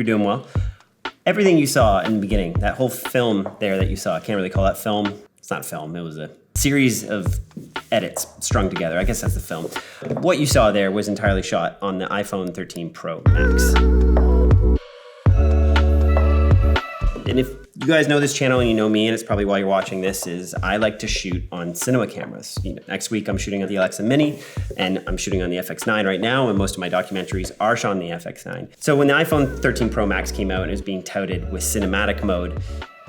you're doing well. Everything you saw in the beginning, that whole film there that you saw, I can't really call that film. It's not a film, it was a series of edits strung together. I guess that's the film. What you saw there was entirely shot on the iPhone 13 Pro Max. And if you guys know this channel and you know me, and it's probably why you're watching this, is I like to shoot on cinema cameras. Next week I'm shooting on the Alexa Mini, and I'm shooting on the FX9 right now, and most of my documentaries are shot on the FX9. So when the iPhone 13 Pro Max came out and it was being touted with cinematic mode,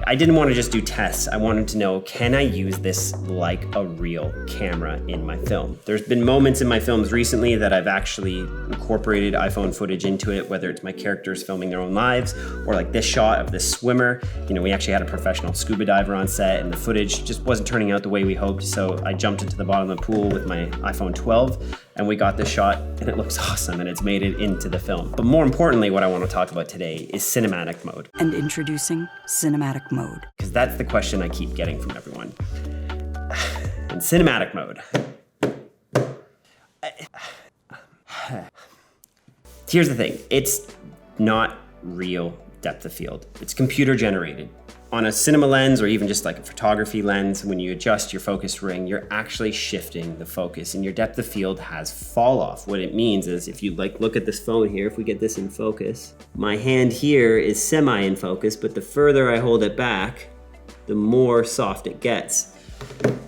I didn't want to just do tests. I wanted to know, can I use this like a real camera in my film? There's been moments in my films recently that I've actually incorporated iPhone footage into it, whether it's my characters filming their own lives, or like this shot of this swimmer. We actually had a professional scuba diver on set, and the footage just wasn't turning out the way we hoped, so I jumped into the bottom of the pool with my iPhone 12, and we got this shot, and it looks awesome, and it's made it into the film. But more importantly, what I want to talk about today is cinematic mode. And introducing cinematic mode. Because that's the question I keep getting from everyone. In cinematic mode. Here's the thing, it's not real depth of field. It's computer generated. On a cinema lens, or even just like a photography lens, when you adjust your focus ring, you're actually shifting the focus, and your depth of field has fall off. What it means is, if you look at this phone here, if we get this in focus, my hand here is semi in focus, but the further I hold it back, the more soft it gets.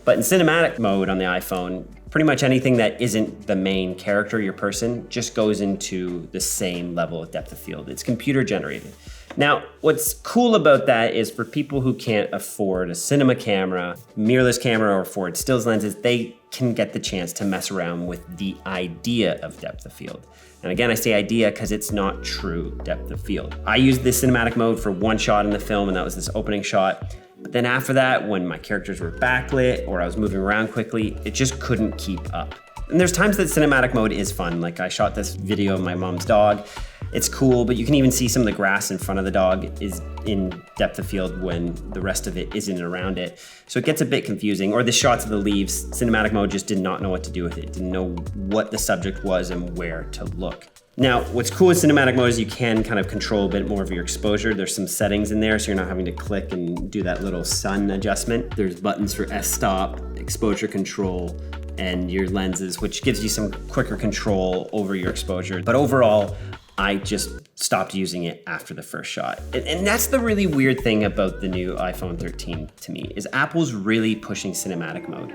But in cinematic mode on the iPhone, pretty much anything that isn't the main character, your person, just goes into the same level of depth of field. It's computer generated. Now, what's cool about that is for people who can't afford a cinema camera, mirrorless camera, or forward stills lenses, they can get the chance to mess around with the idea of depth of field. And again, I say idea because it's not true depth of field. I used this cinematic mode for one shot in the film, and that was this opening shot. But then after that, when my characters were backlit or I was moving around quickly, it just couldn't keep up. And there's times that cinematic mode is fun. Like I shot this video of my mom's dog. It's cool, but you can even see some of the grass in front of the dog is in depth of field when the rest of it isn't around it. So it gets a bit confusing. Or the shots of the leaves, cinematic mode just did not know what to do with it. Didn't know what the subject was and where to look. Now, what's cool with cinematic mode is you can kind of control a bit more of your exposure. There's some settings in there, so you're not having to click and do that little sun adjustment. There's buttons for f-stop, exposure control, and your lenses, which gives you some quicker control over your exposure. But overall, I just stopped using it after the first shot. And that's the really weird thing about the new iPhone 13 to me, is Apple's really pushing cinematic mode.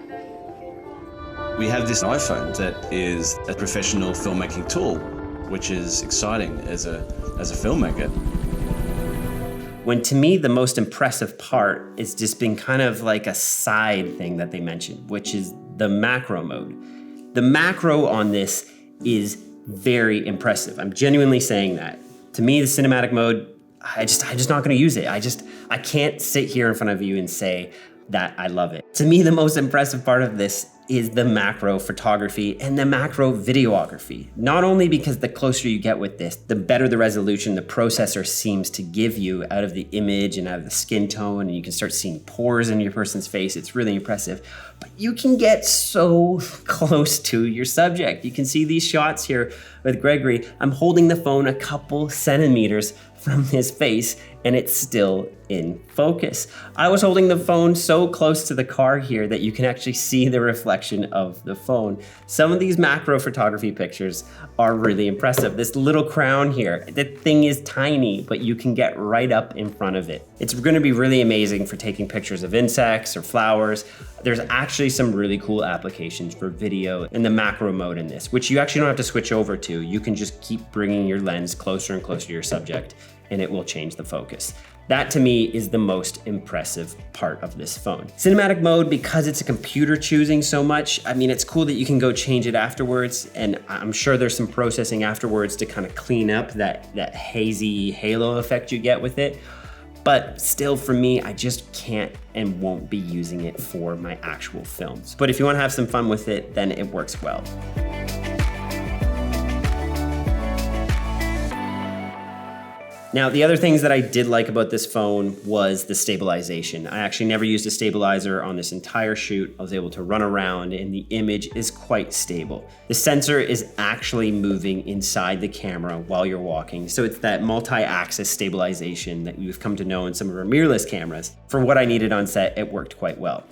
We have this iPhone that is a professional filmmaking tool, which is exciting as a filmmaker. When to me, the most impressive part is just being kind of like a side thing that they mentioned, which is the macro mode. The macro on this is very impressive. I'm genuinely saying that. To me, the cinematic mode, I'm just not gonna use it. I can't sit here in front of you and say that I love it. To me, the most impressive part of this is the macro photography and the macro videography. Not only because the closer you get with this, the better the resolution the processor seems to give you out of the image and out of the skin tone, and you can start seeing pores in your person's face. It's really impressive. But you can get so close to your subject. You can see these shots here with Gregory. I'm holding the phone a couple centimeters from his face, and it's still in focus. I was holding the phone so close to the car here that you can actually see the reflection of the phone. Some of these macro photography pictures are really impressive. This little crown here, the thing is tiny, but you can get right up in front of it. It's gonna be really amazing for taking pictures of insects or flowers. There's actually some really cool applications for video in the macro mode in this, which you actually don't have to switch over to. You can just keep bringing your lens closer and closer to your subject, and it will change the focus. That to me is the most impressive part of this phone. Cinematic mode, because it's a computer choosing so much, I mean, it's cool that you can go change it afterwards, and I'm sure there's some processing afterwards to kind of clean up that hazy halo effect you get with it. But still, for me, I just can't and won't be using it for my actual films. But if you want to have some fun with it, then it works well. Now, the other things that I did like about this phone was the stabilization. I actually never used a stabilizer on this entire shoot. I was able to run around and the image is quite stable. The sensor is actually moving inside the camera while you're walking. So it's that multi-axis stabilization that we've come to know in some of our mirrorless cameras. For what I needed on set, it worked quite well.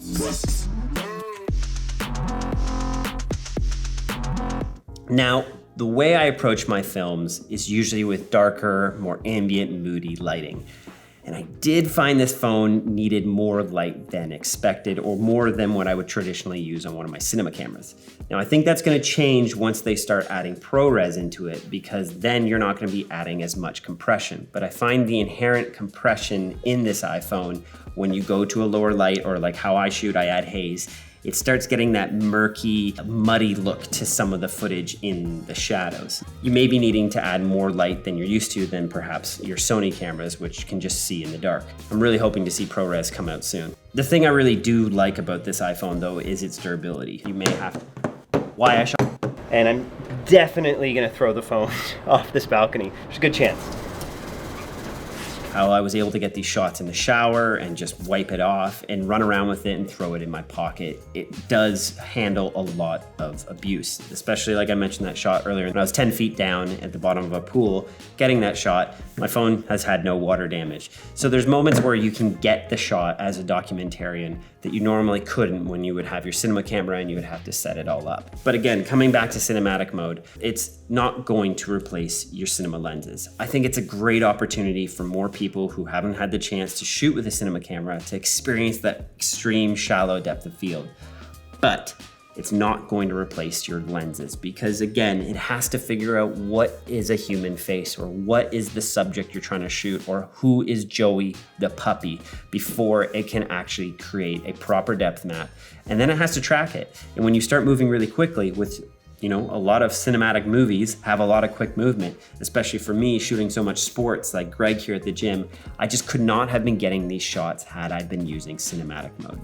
Now, the way I approach my films is usually with darker, more ambient, moody lighting. And I did find this phone needed more light than expected, or more than what I would traditionally use on one of my cinema cameras. Now, I think that's gonna change once they start adding ProRes into it, because then you're not gonna be adding as much compression. But I find the inherent compression in this iPhone, when you go to a lower light, or like how I shoot, I add haze, it starts getting that murky, muddy look to some of the footage in the shadows. You may be needing to add more light than you're used to than perhaps your Sony cameras, which can just see in the dark. I'm really hoping to see ProRes come out soon. The thing I really do like about this iPhone though is its durability. You may have to, why I shot, and I'm definitely gonna throw the phone off this balcony. There's a good chance. How I was able to get these shots in the shower and just wipe it off and run around with it and throw it in my pocket. It does handle a lot of abuse, especially like I mentioned that shot earlier. When I was 10 feet down at the bottom of a pool getting that shot, my phone has had no water damage. So there's moments where you can get the shot as a documentarian that you normally couldn't when you would have your cinema camera and you would have to set it all up. But again, coming back to cinematic mode, it's not going to replace your cinema lenses. I think it's a great opportunity for more people who haven't had the chance to shoot with a cinema camera to experience that extreme shallow depth of field. But it's not going to replace your lenses, because again, it has to figure out what is a human face, or what is the subject you're trying to shoot, or who is Joey the puppy, before it can actually create a proper depth map. And then it has to track it. And when you start moving really quickly with, you know, a lot of cinematic movies have a lot of quick movement, especially for me shooting so much sports like Greg here at the gym, I just could not have been getting these shots had I been using cinematic mode.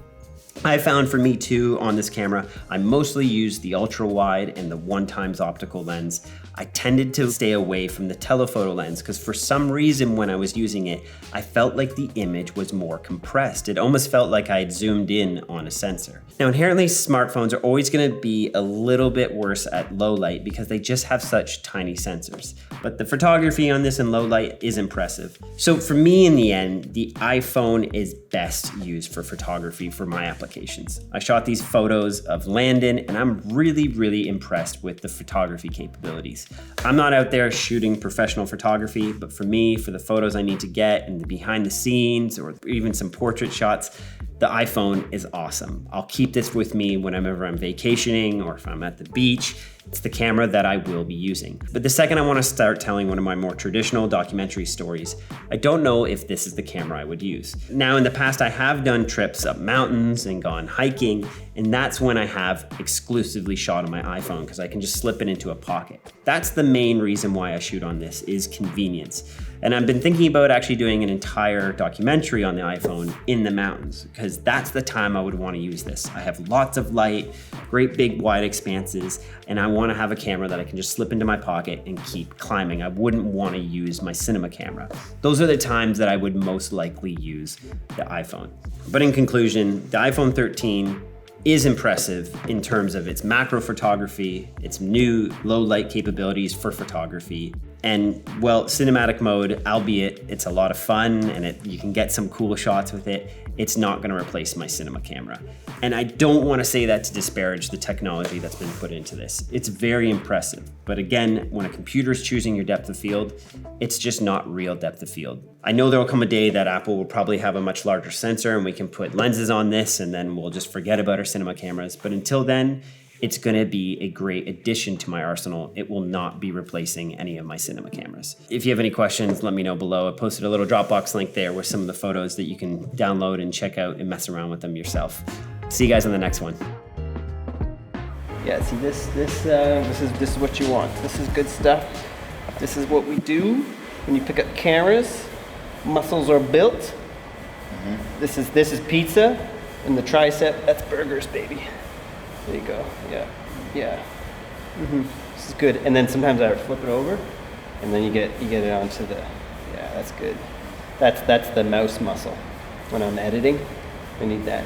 I found for me too on this camera, I mostly use the ultra wide and the 1x optical lens. I tended to stay away from the telephoto lens because for some reason when I was using it, I felt like the image was more compressed. It almost felt like I had zoomed in on a sensor. Now inherently smartphones are always gonna be a little bit worse at low light because they just have such tiny sensors. But the photography on this in low light is impressive. So for me in the end, the iPhone is best used for photography for my applications. I shot these photos of Landon and I'm really impressed with the photography capabilities. I'm not out there shooting professional photography, but for me, for the photos I need to get and the behind the scenes or even some portrait shots, the iPhone is awesome. I'll keep this with me whenever I'm vacationing or if I'm at the beach. It's the camera that I will be using. But the second I want to start telling one of my more traditional documentary stories, I don't know if this is the camera I would use. Now in the past I have done trips up mountains and gone hiking, and that's when I have exclusively shot on my iPhone because I can just slip it into a pocket. That's the main reason why I shoot on this, is convenience. And I've been thinking about actually doing an entire documentary on the iPhone in the mountains, because that's the time I would want to use this. I have lots of light, great big wide expanses, and I want to have a camera that I can just slip into my pocket and keep climbing. I wouldn't want to use my cinema camera. Those are the times that I would most likely use the iPhone. But in conclusion, the iPhone 13 is impressive in terms of its macro photography, its new low light capabilities for photography, and well, cinematic mode, albeit it's a lot of fun and you can get some cool shots with it, it's not gonna replace my cinema camera. And I don't wanna say that to disparage the technology that's been put into this. It's very impressive, but again, when a computer is choosing your depth of field, it's just not real depth of field. I know there'll come a day that Apple will probably have a much larger sensor and we can put lenses on this and then we'll just forget about our cinema cameras. But until then, it's gonna be a great addition to my arsenal. It will not be replacing any of my cinema cameras. If you have any questions, let me know below. I posted a little Dropbox link there with some of the photos that you can download and check out and mess around with them yourself. See you guys on the next one. Yeah, see this is what you want. This is good stuff. This is what we do when you pick up cameras. Muscles are built. This is pizza, and the tricep, that's burgers, baby. There you go. Yeah. This is good. And then sometimes I would flip it over, and then you get it onto the that's good. That's the mouse muscle. When I'm editing, I need that.